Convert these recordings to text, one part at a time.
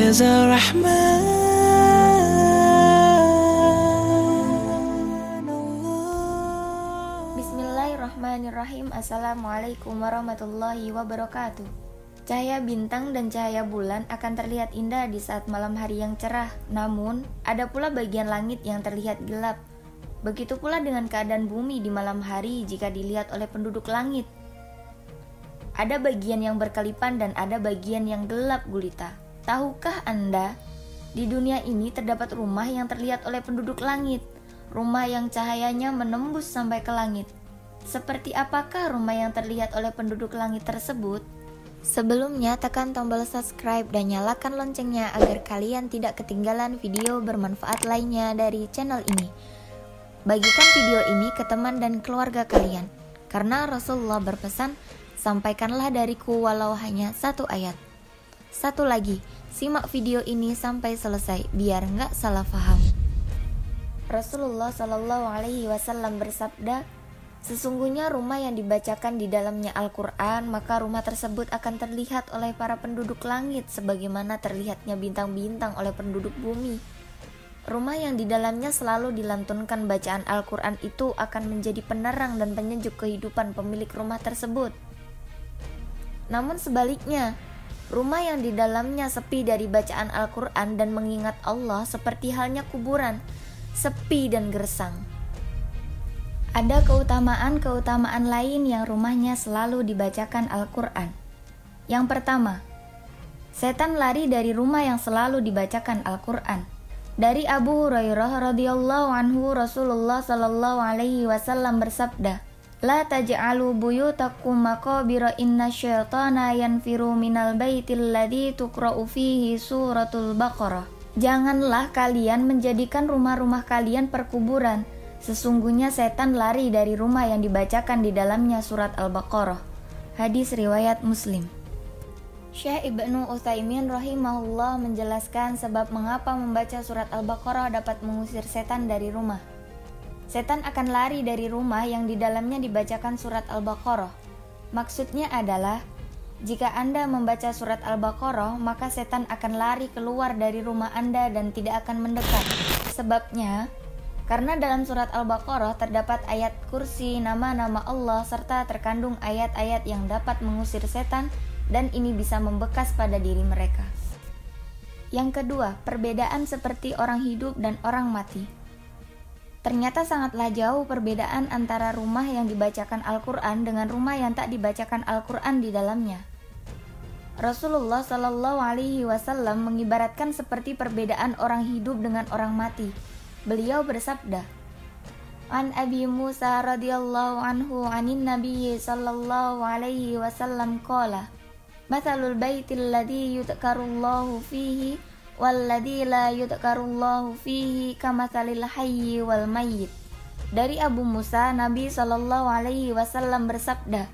يا رحمن. Bismillahirrahmanirrahim. Assalamualaikum warahmatullahi wabarakatuh. Cahaya bintang dan cahaya bulan akan terlihat indah di saat malam hari yang cerah. Namun, ada pula bagian langit yang terlihat gelap. Begitu pula dengan keadaan bumi di malam hari jika dilihat oleh penduduk langit. Ada bagian yang berkelipan dan ada bagian yang gelap gulita. Tahukah Anda, di dunia ini terdapat rumah yang terlihat oleh penduduk langit, rumah yang cahayanya menembus sampai ke langit. Seperti apakah rumah yang terlihat oleh penduduk langit tersebut? Sebelumnya tekan tombol subscribe dan nyalakan loncengnya agar kalian tidak ketinggalan video bermanfaat lainnya dari channel ini. Bagikan video ini ke teman dan keluarga kalian, karena Rasulullah berpesan, sampaikanlah dariku walau hanya satu ayat. Satu lagi, simak video ini sampai selesai biar nggak salah paham. Rasulullah Shallallahu Alaihi Wasallam bersabda, sesungguhnya rumah yang dibacakan di dalamnya Al-Quran, maka rumah tersebut akan terlihat oleh para penduduk langit sebagaimana terlihatnya bintang-bintang oleh penduduk bumi. Rumah yang di dalamnya selalu dilantunkan bacaan Al-Quran itu akan menjadi penerang dan penyejuk kehidupan pemilik rumah tersebut. Namun sebaliknya, rumah yang di dalamnya sepi dari bacaan Al-Quran dan mengingat Allah seperti halnya kuburan, sepi dan gersang. Ada keutamaan-keutamaan lain yang rumahnya selalu dibacakan Al-Quran. Yang pertama, setan lari dari rumah yang selalu dibacakan Al-Quran. Dari Abu Hurairah radhiyallahu anhu, Rasulullah sallallahu alaihi wasallam bersabda, "La taj'alu buyutakum maqabira inna syaitana yanfiru minal baitil ladzi tuqra'u fihi suratul Baqarah." Janganlah kalian menjadikan rumah-rumah kalian perkuburan. Sesungguhnya setan lari dari rumah yang dibacakan di dalamnya surat Al-Baqarah. Hadis riwayat Muslim. Syekh Ibnu Utsaimin rahimahullah menjelaskan sebab mengapa membaca surat Al-Baqarah dapat mengusir setan dari rumah. Setan akan lari dari rumah yang di dalamnya dibacakan surat Al-Baqarah. Maksudnya adalah, jika Anda membaca surat Al-Baqarah, maka setan akan lari keluar dari rumah Anda dan tidak akan mendekat. Sebabnya, karena dalam surat Al-Baqarah terdapat ayat kursi, nama-nama Allah, serta terkandung ayat-ayat yang dapat mengusir setan, dan ini bisa membekas pada diri mereka. Yang kedua, perbedaan seperti orang hidup dan orang mati. Ternyata sangatlah jauh perbedaan antara rumah yang dibacakan Al-Quran dengan rumah yang tak dibacakan Al-Quran di dalamnya. Rasulullah Shallallahu Alaihi Wasallam mengibaratkan seperti perbedaan orang hidup dengan orang mati. Beliau bersabda, An Abi Musa radhiyallahu anhu anin Nabi sallallahu alaihi wasallam qala, Mathalul baitil ladzi yudhkarullahu fihi walladzi la yudhkarullahu fihi kamathalil hayyi wal mayyit. Dari Abu Musa, Nabi sallallahu alaihi wasallam bersabda,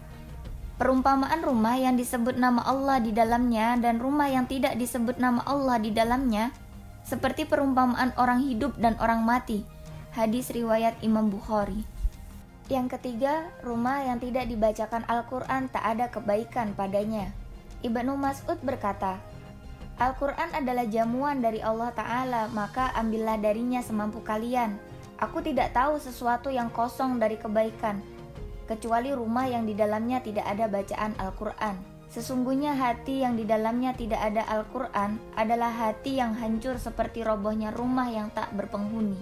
perumpamaan rumah yang disebut nama Allah di dalamnya dan rumah yang tidak disebut nama Allah di dalamnya seperti perumpamaan orang hidup dan orang mati. Hadis riwayat Imam Bukhari. Yang ketiga, rumah yang tidak dibacakan Al-Quran tak ada kebaikan padanya. Ibnu Mas'ud berkata, Al-Quran adalah jamuan dari Allah Ta'ala, maka ambillah darinya semampu kalian. Aku tidak tahu sesuatu yang kosong dari kebaikan, kecuali rumah yang di dalamnya tidak ada bacaan Al-Quran. Sesungguhnya hati yang di dalamnya tidak ada Al-Quran adalah hati yang hancur seperti robohnya rumah yang tak berpenghuni.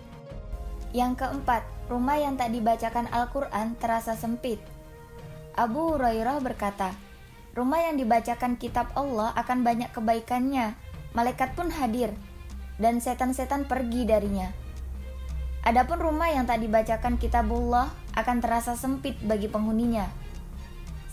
Yang keempat, rumah yang tak dibacakan Al-Quran terasa sempit. Abu Hurairah berkata, rumah yang dibacakan kitab Allah akan banyak kebaikannya, malaikat pun hadir, dan setan-setan pergi darinya. Adapun rumah yang tak dibacakan kitabullah akan terasa sempit bagi penghuninya.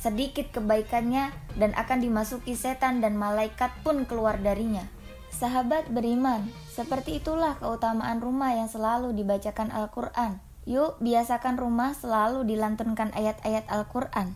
Sedikit kebaikannya dan akan dimasuki setan dan malaikat pun keluar darinya. Sahabat beriman, seperti itulah keutamaan rumah yang selalu dibacakan Al-Quran. Yuk, biasakan rumah selalu dilantunkan ayat-ayat Al-Quran.